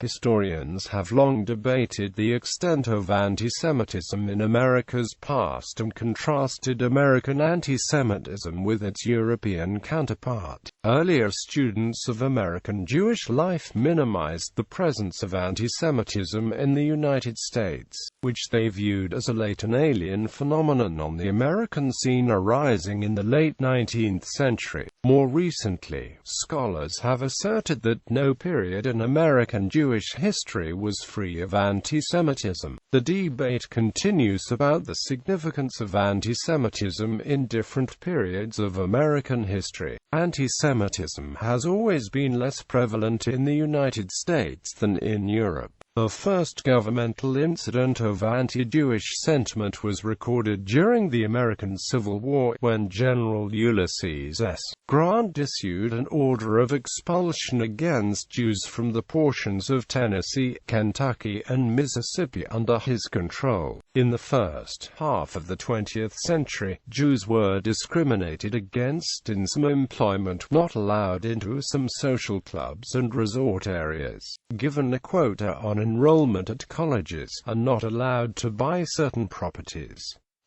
Historians have long debated the extent of antisemitism in America's past and contrasted American antisemitism with its European counterpart. Earlier students of American Jewish life minimized the presence of antisemitism in the United States, which they viewed as a latent alien phenomenon on the American scene arising in the late 19th century. More recently, scholars have asserted that no period in American Jewish history was free of antisemitism. The debate continues about the significance of antisemitism in different periods of American history. Antisemitism has always been less prevalent in the United States than in Europe. The first governmental incident of anti-Jewish sentiment was recorded during the American Civil War, when General Ulysses S. Grant issued an order of expulsion against Jews from the portions of Tennessee, Kentucky, and Mississippi under his control. In the first half of the 20th century, Jews were discriminated against in some employment, not allowed into some social clubs and resort areas, given a quota on enrollment at colleges, and not allowed to buy certain properties.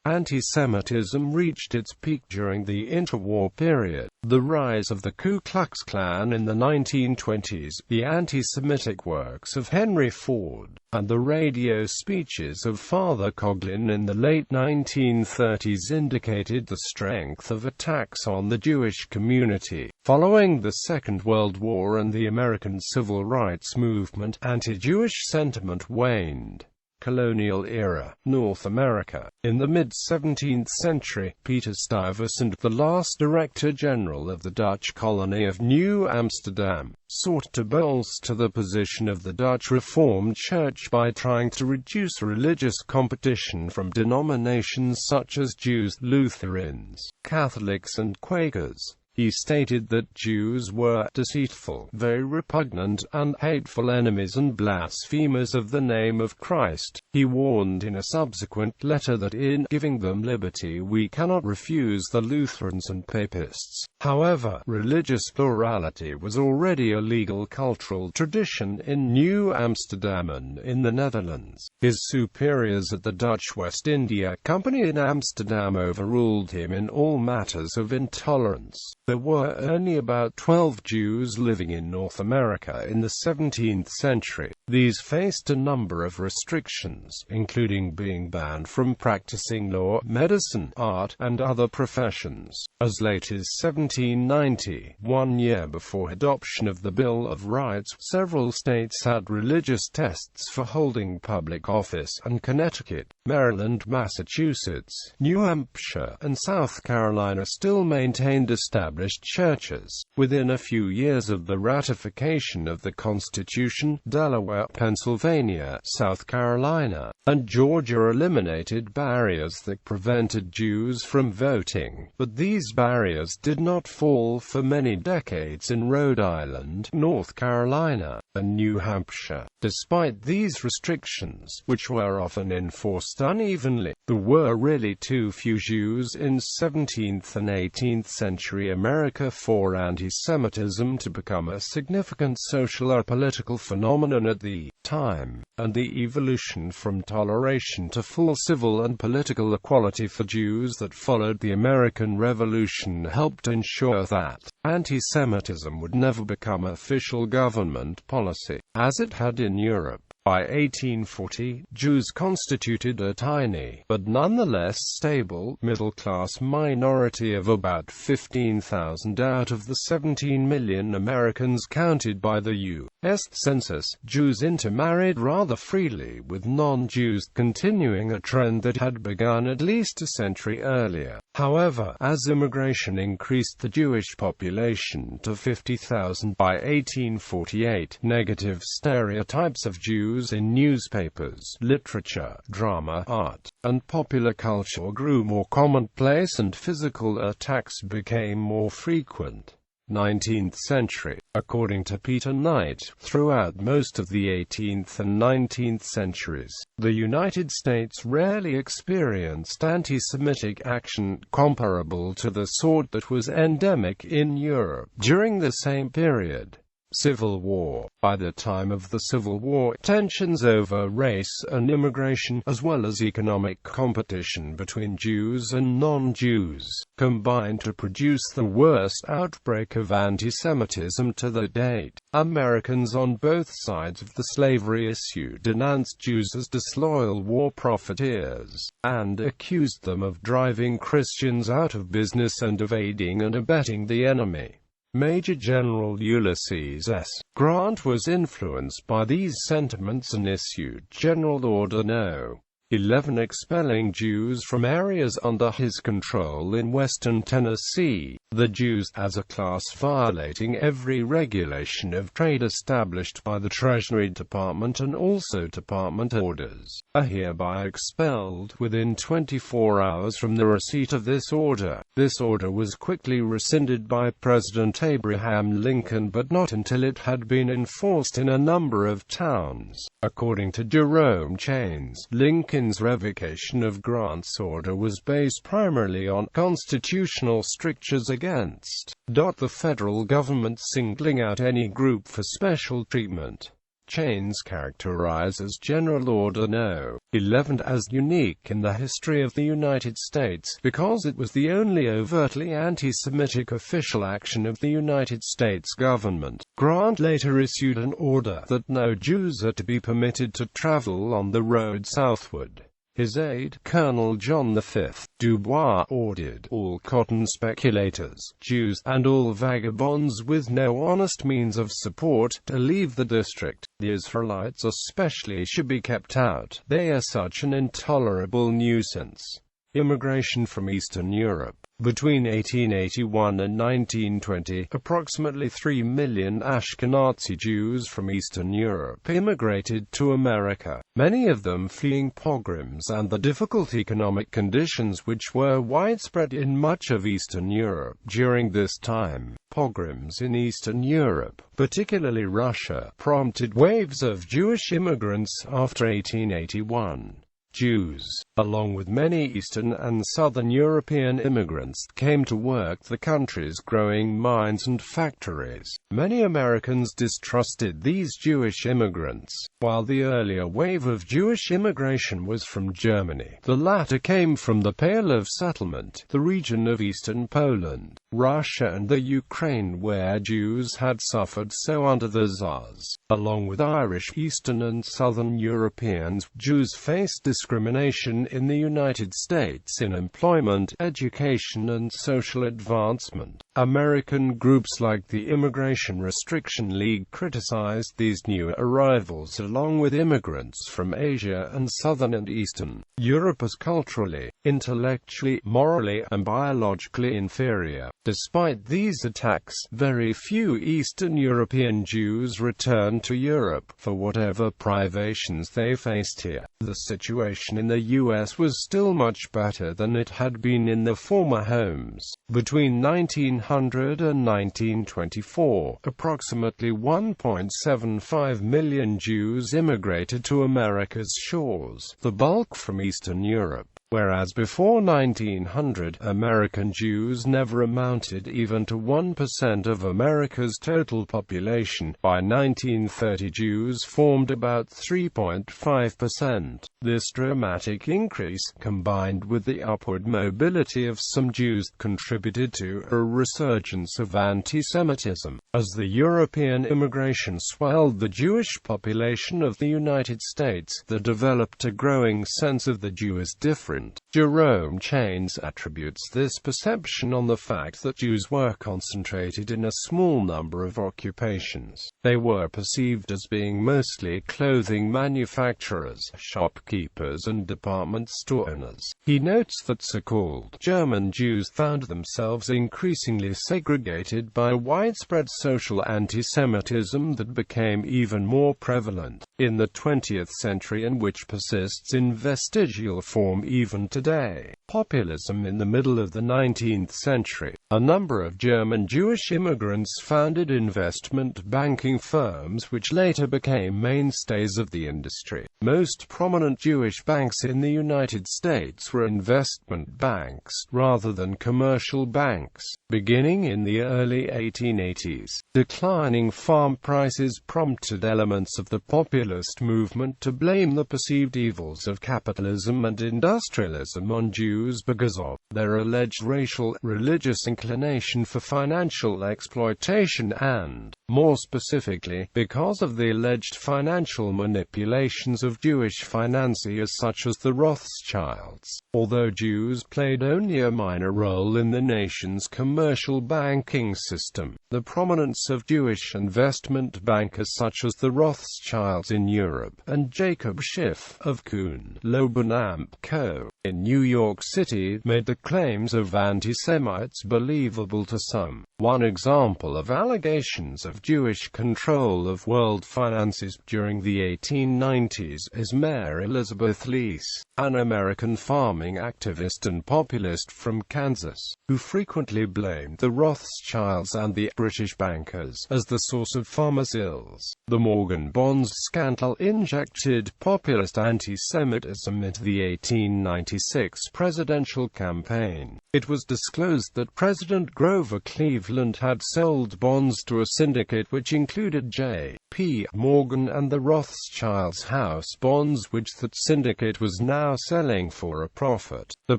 Antisemitism reached its peak during the interwar period. The rise of the Ku Klux Klan in the 1920s, the anti-Semitic works of Henry Ford, and the radio speeches of Father Coughlin in the late 1930s indicated the strength of attacks on the Jewish community. Following the Second World War and the American Civil Rights Movement, anti-Jewish sentiment waned. Colonial era, North America. In the mid-17th century, Peter Stuyvesant, the last Director General of the Dutch colony of New Amsterdam, sought to bolster the position of the Dutch Reformed Church by trying to reduce religious competition from denominations such as Jews, Lutherans, Catholics and Quakers. He stated that Jews were deceitful, very repugnant, and hateful enemies and blasphemers of the name of Christ. He warned in a subsequent letter that in giving them liberty we cannot refuse the Lutherans and Papists. However, religious plurality was already a legal cultural tradition in New Amsterdam and in the Netherlands. His superiors at the Dutch West India Company in Amsterdam overruled him in all matters of intolerance. There were only about 12 Jews living in North America in the 17th century. These faced a number of restrictions, including being banned from practicing law, medicine, art, and other professions. As late as 1790, 1 year before adoption of the Bill of Rights, several states had religious tests for holding public office, and Connecticut, Maryland, Massachusetts, New Hampshire, and South Carolina still maintained established churches. Within a few years of the ratification of the Constitution, Delaware, Pennsylvania, South Carolina, and Georgia eliminated barriers that prevented Jews from voting, but these barriers did not fall for many decades in Rhode Island, North Carolina, and New Hampshire. Despite these restrictions, which were often enforced unevenly, there were really too few Jews in 17th and 18th century America for anti-Semitism to become a significant social or political phenomenon at the time, and the evolution from toleration to full civil and political equality for Jews that followed the American Revolution helped ensure that anti-Semitism would never become official government policy, as it had in Europe. By 1840, Jews constituted a tiny, but nonetheless stable, middle-class minority of about 15,000 out of the 17 million Americans counted by the U.S. Census. Jews intermarried rather freely with non-Jews, continuing a trend that had begun at least a century earlier. However, as immigration increased the Jewish population to 50,000 by 1848, negative stereotypes of Jews in newspapers, literature, drama, art, and popular culture grew more commonplace and physical attacks became more frequent. 19th century. According to Peter Knight, throughout most of the 18th and 19th centuries, the United States rarely experienced anti-Semitic action comparable to the sort that was endemic in Europe during the same period. Civil War. By the time of the Civil War, tensions over race and immigration, as well as economic competition between Jews and non-Jews, combined to produce the worst outbreak of anti-Semitism to the date. Americans on both sides of the slavery issue denounced Jews as disloyal war profiteers, and accused them of driving Christians out of business and of aiding and abetting the enemy. Major General Ulysses S. Grant was influenced by these sentiments and issued General Order No. 11 expelling Jews from areas under his control in western Tennessee, the Jews as a class violating every regulation of trade established by the Treasury Department and also department orders, are hereby expelled within 24 hours from the receipt of this order. This order was quickly rescinded by President Abraham Lincoln, but not until it had been enforced in a number of towns. According to Jerome Chains, Lincoln's revocation of Grant's order was based primarily on constitutional strictures against the federal government singling out any group for special treatment. Chains characterizes General Order No. 11 as unique in the history of the United States, because it was the only overtly anti-Semitic official action of the United States government. Grant later issued an order that no Jews are to be permitted to travel on the road southward. His aide, Colonel John V. Dubois, ordered all cotton speculators, Jews, and all vagabonds with no honest means of support to leave the district. The Israelites especially should be kept out. They are such an intolerable nuisance. Immigration from Eastern Europe. Between 1881 and 1920, approximately 3 million Ashkenazi Jews from Eastern Europe immigrated to America, many of them fleeing pogroms and the difficult economic conditions which were widespread in much of Eastern Europe during this time. Pogroms in Eastern Europe, particularly Russia, prompted waves of Jewish immigrants after 1881. Jews, along with many Eastern and Southern European immigrants, came to work the country's growing mines and factories. Many Americans distrusted these Jewish immigrants. While the earlier wave of Jewish immigration was from Germany, the latter came from the Pale of Settlement, the region of eastern Poland, Russia and the Ukraine, where Jews had suffered so under the Tsars. Along with Irish, Eastern and Southern Europeans, Jews faced discrimination in the United States in employment, education and social advancement. American groups like the Immigration Restriction League criticized these new arrivals along with immigrants from Asia and Southern and Eastern Europe as culturally, intellectually, morally, and biologically inferior. Despite these attacks, very few Eastern European Jews returned to Europe, for whatever privations they faced here. The situation in the U.S. was still much better than it had been in the former homes. Between 1900 and 1924, approximately 1.75 million Jews immigrated to America's shores, the bulk from Eastern Europe. Whereas before 1900, American Jews never amounted even to 1% of America's total population, by 1930 Jews formed about 3.5%. This dramatic increase, combined with the upward mobility of some Jews, contributed to a resurgence of anti-Semitism. As the European immigration swelled the Jewish population of the United States, there developed a growing sense of the Jew as different. Jerome Chains attributes this perception on the fact that Jews were concentrated in a small number of occupations. They were perceived as being mostly clothing manufacturers, shopkeepers and department store owners. He notes that so-called German Jews found themselves increasingly segregated by widespread social anti-Semitism that became even more prevalent in the 20th century and which persists in vestigial form even today. Populism in the middle of the 19th century. A number of German Jewish immigrants founded investment banking firms which later became mainstays of the industry. Most prominent Jewish banks in the United States were investment banks, rather than commercial banks. Beginning in the early 1880s, declining farm prices prompted elements of the populist movement to blame the perceived evils of capitalism and industrialism on Jews because of their alleged racial, religious inclination for financial exploitation and, more specifically, because of the alleged financial manipulations of Jewish financiers such as the Rothschilds. Although Jews played only a minor role in the nation's commercial banking system, the prominence of Jewish investment bankers such as the Rothschilds in Europe, and Jacob Schiff of Kuhn, Loeb and Co. in New York City, made the claims of anti-Semites believable to some. One example of allegations of Jewish control of world finances during the 1890s is Mary Elizabeth Lease, an American farming activist and populist from Kansas, who frequently blamed the Rothschilds and the British bankers as the source of farmers' ills. The Morgan Bonds scandal injected populist anti-Semitism into the 1896 presidential campaign. It was disclosed that President Grover Cleveland had sold bonds to a syndicate which included J.P. Morgan and the Rothschilds' house bonds, which that syndicate was now selling for a profit. The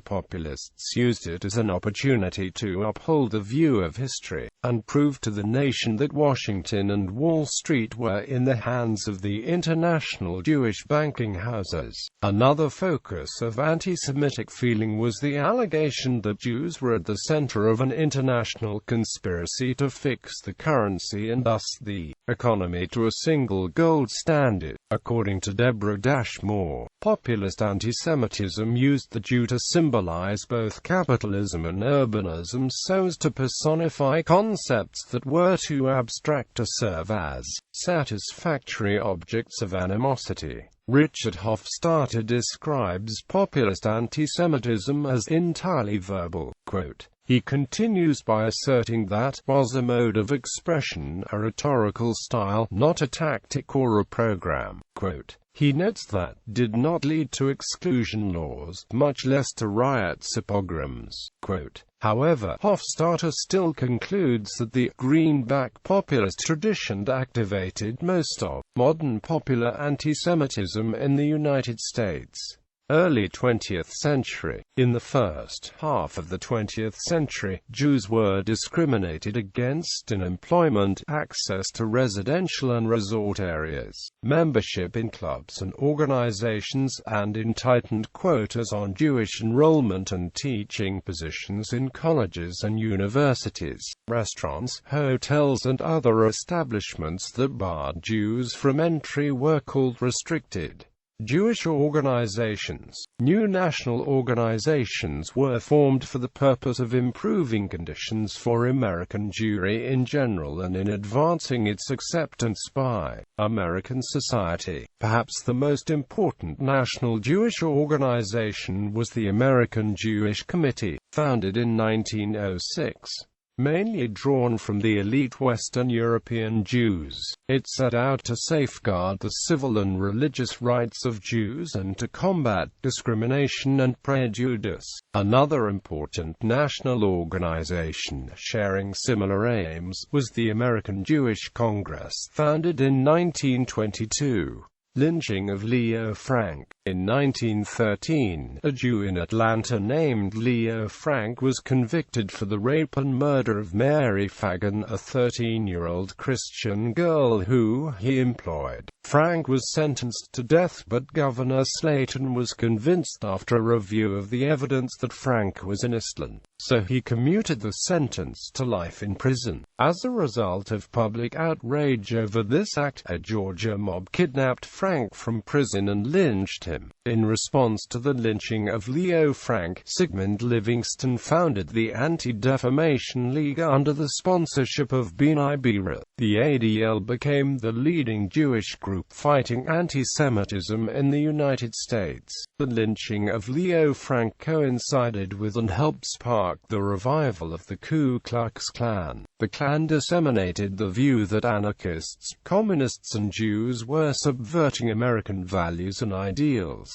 populists used it as an opportunity to uphold the view of history, and prove to the nation that Washington and Wall Street were in the hands of the international Jewish banking houses. Another focus of anti-Semitic feeling was the allegation that Jews were at the center of an international conspiracy to fix the currency and thus the economy to a single gold standard. According to Deborah-Moore, populist anti-Semitism used the Jew to symbolize both capitalism and urbanism so as to personify concepts that were too abstract to serve as satisfactory objects of animosity. Richard Hofstadter describes populist anti-Semitism as entirely verbal. Quote, he continues by asserting that was a mode of expression, a rhetorical style, not a tactic or a program. Quote, he notes that did not lead to exclusion laws, much less to riots or pogroms. Quote, however, Hofstadter still concludes that the greenback populist tradition activated most of modern popular anti-Semitism in the United States. Early 20th century. In the first half of the 20th century, Jews were discriminated against in employment, access to residential and resort areas, membership in clubs and organizations, and in tightened quotas on Jewish enrollment and teaching positions in colleges and universities. Restaurants, hotels and other establishments that barred Jews from entry were called restricted. Jewish organizations, new national organizations, were formed for the purpose of improving conditions for American Jewry in general and in advancing its acceptance by American society. Perhaps the most important national Jewish organization was the American Jewish Committee, founded in 1906. Mainly drawn from the elite Western European Jews, it set out to safeguard the civil and religious rights of Jews and to combat discrimination and prejudice. Another important national organization sharing similar aims was the American Jewish Congress, founded in 1922. Lynching of Leo Frank. In 1913, a Jew in Atlanta named Leo Frank was convicted for the rape and murder of Mary Fagan, a 13-year-old Christian girl who he employed. Frank was sentenced to death, but Governor Slayton was convinced after a review of the evidence that Frank was innocent, so he commuted the sentence to life in prison. As a result of public outrage over this act, a Georgia mob kidnapped Frank from prison and lynched him. In response to the lynching of Leo Frank, Sigmund Livingston founded the Anti-Defamation League under the sponsorship of B'nai B'rith. The ADL became the leading Jewish group fighting anti-Semitism in the United States. The lynching of Leo Frank coincided with and helped spark the revival of the Ku Klux Klan. The Klan disseminated the view that anarchists, communists and Jews were subverting American values and ideals.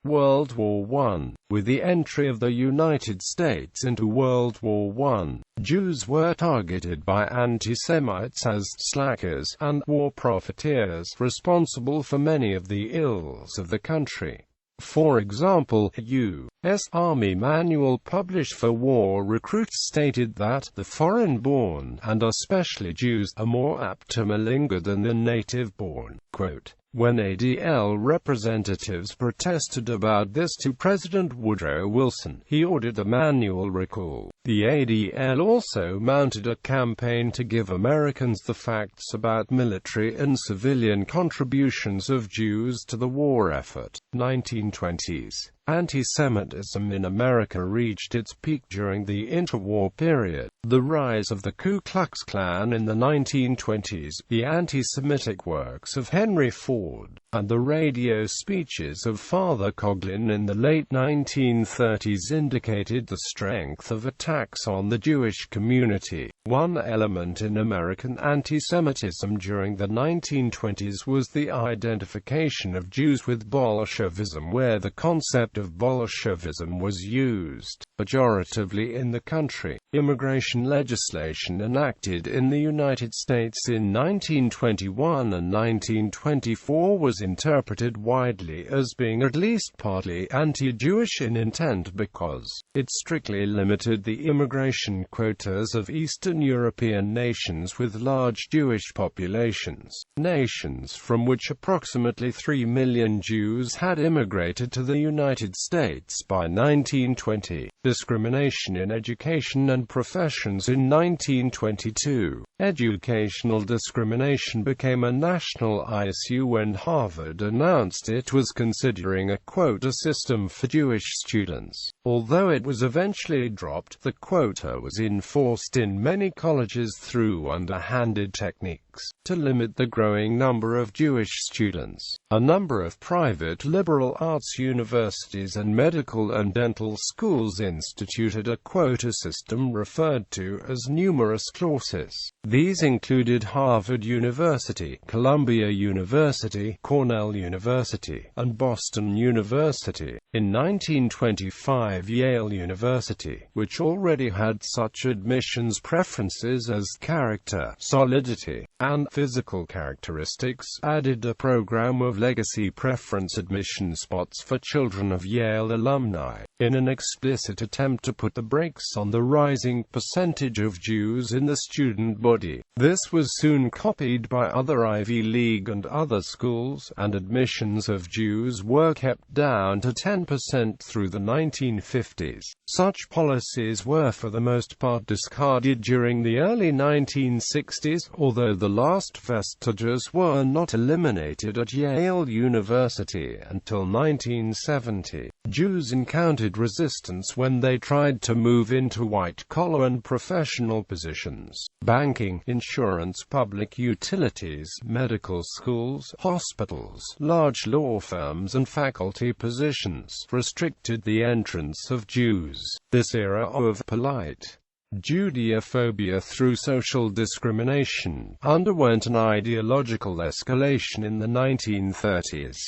World War I. With the entry of the United States into World War I, Jews were targeted by anti-Semites as slackers and war profiteers, responsible for many of the ills of the country. For example, a U.S. Army manual published for war recruits stated that the foreign-born, and especially Jews, are more apt to malinger than the native-born. Quote, when ADL representatives protested about this to President Woodrow Wilson, he ordered the manual recall. The ADL also mounted a campaign to give Americans the facts about military and civilian contributions of Jews to the war effort. 1920s. Anti-Semitism in America reached its peak during the interwar period. The rise of the Ku Klux Klan in the 1920s, the anti-Semitic works of Henry Ford, and the radio speeches of Father Coughlin in the late 1930s indicated the strength of attacks on the Jewish community. One element in American anti-Semitism during the 1920s was the identification of Jews with Bolshevism, where the concept of Bolshevism was used pejoratively in the country. Immigration legislation enacted in the United States in 1921 and 1924 was interpreted widely as being at least partly anti-Jewish in intent because it strictly limited the immigration quotas of Eastern European nations with large Jewish populations, nations from which approximately 3 million Jews had immigrated to the United States by 1920. Discrimination in education and professions in 1922. Educational discrimination became a national issue when Harvard announced it was considering a quota system for Jewish students. Although it was eventually dropped, the quota was enforced in many colleges through underhanded techniques to limit the growing number of Jewish students. A number of private liberal arts universities and medical and dental schools instituted a quota system referred to as numerus clausus. These included Harvard University, Columbia University, Cornell University, and Boston University. In 1925, Yale University, which already had such admissions preferences as character, solidity, and physical characteristics, added a program of legacy preference admission spots for children of Yale alumni, in an explicit attempt to put the brakes on the rising percentage of Jews in the student body. This was soon copied by other Ivy League and other schools, and admissions of Jews were kept down to 10% through the 1950s. Such policies were for the most part discarded during the early 1960s, although the last vestiges were not eliminated at Yale University until 1970. Jews encountered resistance when they tried to move into white-collar and professional positions. Banking, insurance, public utilities, medical schools, hospitals, large law firms and faculty positions restricted the entrance of Jews. This era of polite Judeophobia through social discrimination underwent an ideological escalation in the 1930s.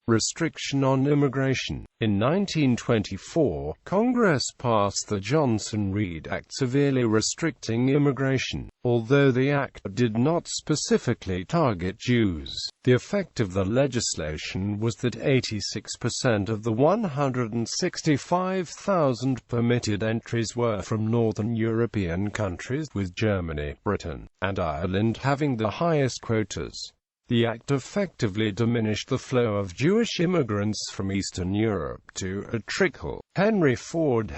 Restriction on immigration. In 1924, Congress passed the Johnson-Reed Act severely restricting immigration. Although the act did not specifically target Jews, the effect of the legislation was that 86% of the 165,000 permitted entries were from Northern European countries, with Germany, Britain, and Ireland having the highest quotas. The act effectively diminished the flow of Jewish immigrants from Eastern Europe to a trickle. Henry Ford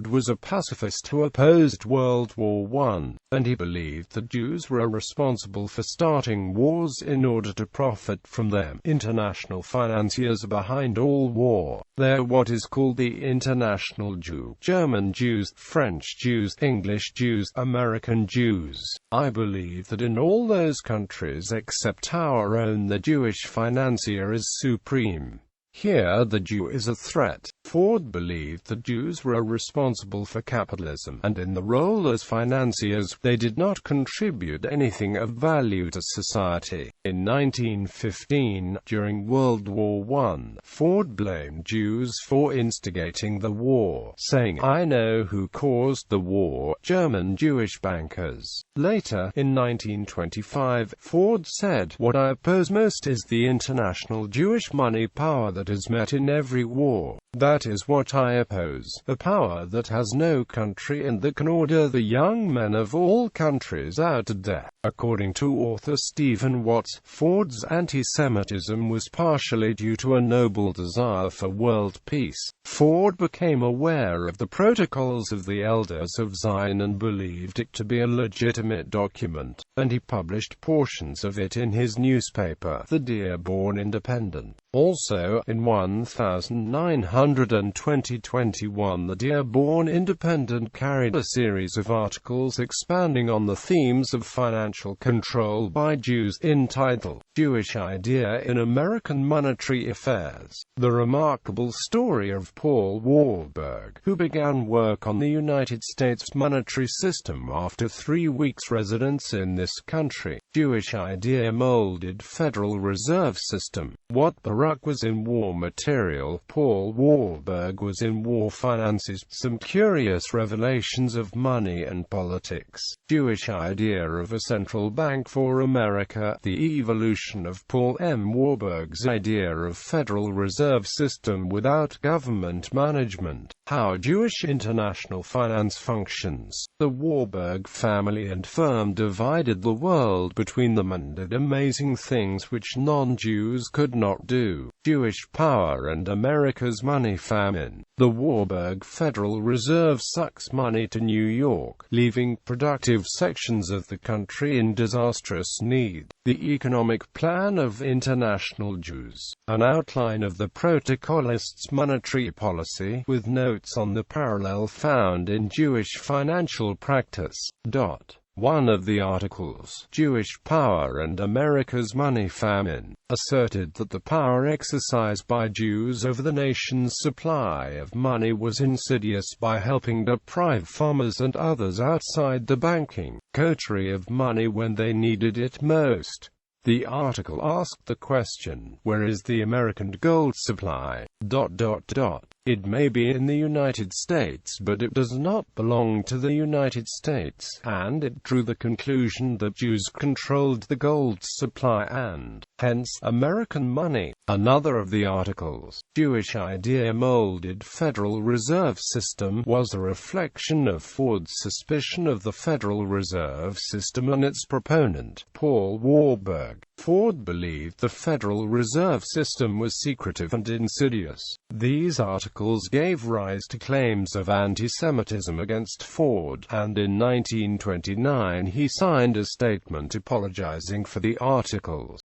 was a pacifist who opposed World War I, and he believed that Jews were responsible for starting wars in order to profit from them. International financiers behind all war. They're what is called the international Jew. German Jews, French Jews, English Jews, American Jews. I believe that in all those countries except our own, the Jewish financier is supreme. Here the Jew is a threat. Ford believed that Jews were responsible for capitalism, and in the role as financiers, they did not contribute anything of value to society. In 1915, during World War I, Ford blamed Jews for instigating the war, saying, "I know who caused the war, German Jewish bankers." Later, in 1925, Ford said, "What I oppose most is the international Jewish money power that is met in every war. That is what I oppose, a power that has no country and that can order the young men of all countries out to death." According to author Stephen Watts, Ford's anti-Semitism was partially due to a noble desire for world peace. Ford became aware of the Protocols of the Elders of Zion and believed it to be a legitimate document, and he published portions of it in his newspaper, The Dearborn Independent. Also, in 1921, the Dearborn Independent carried a series of articles expanding on the themes of financial control by Jews, entitled, "Jewish Idea in American Monetary Affairs." The remarkable story of Paul Warburg, who began work on the United States monetary system after 3 weeks' residence in this country. Jewish Idea molded Federal Reserve System. What Baruch was in war material, Paul Warburg was in war finances. Some curious revelations of money and politics. Jewish Idea of a Central Bank for America. The evolution of Paul M. Warburg's idea of Federal Reserve System without government management. How Jewish international finance functions. The Warburg family and firm divided the world between them and did amazing things which non-Jews could not do. Jewish power and America's money famine. The Warburg Federal Reserve sucks money to New York, leaving productive sections of the country in disastrous need. The economic plan of international Jews. An outline of the Protocolists' monetary policy, with notes on the parallel found in Jewish financial practice. One of the articles, Jewish Power and America's Money Famine, asserted that the power exercised by Jews over the nation's supply of money was insidious by helping deprive farmers and others outside the banking coterie of money when they needed it most. The article asked the question, where is the American gold supply? It may be in the United States, but it does not belong to the United States, and it drew the conclusion that Jews controlled the gold supply and, hence, American money. Another of the articles, Jewish Idea molded Federal Reserve System, was a reflection of Ford's suspicion of the Federal Reserve System and its proponent, Paul Warburg. Ford believed the Federal Reserve System was secretive and insidious. These articles gave rise to claims of anti-Semitism against Ford, and in 1929 he signed a statement apologizing for the articles.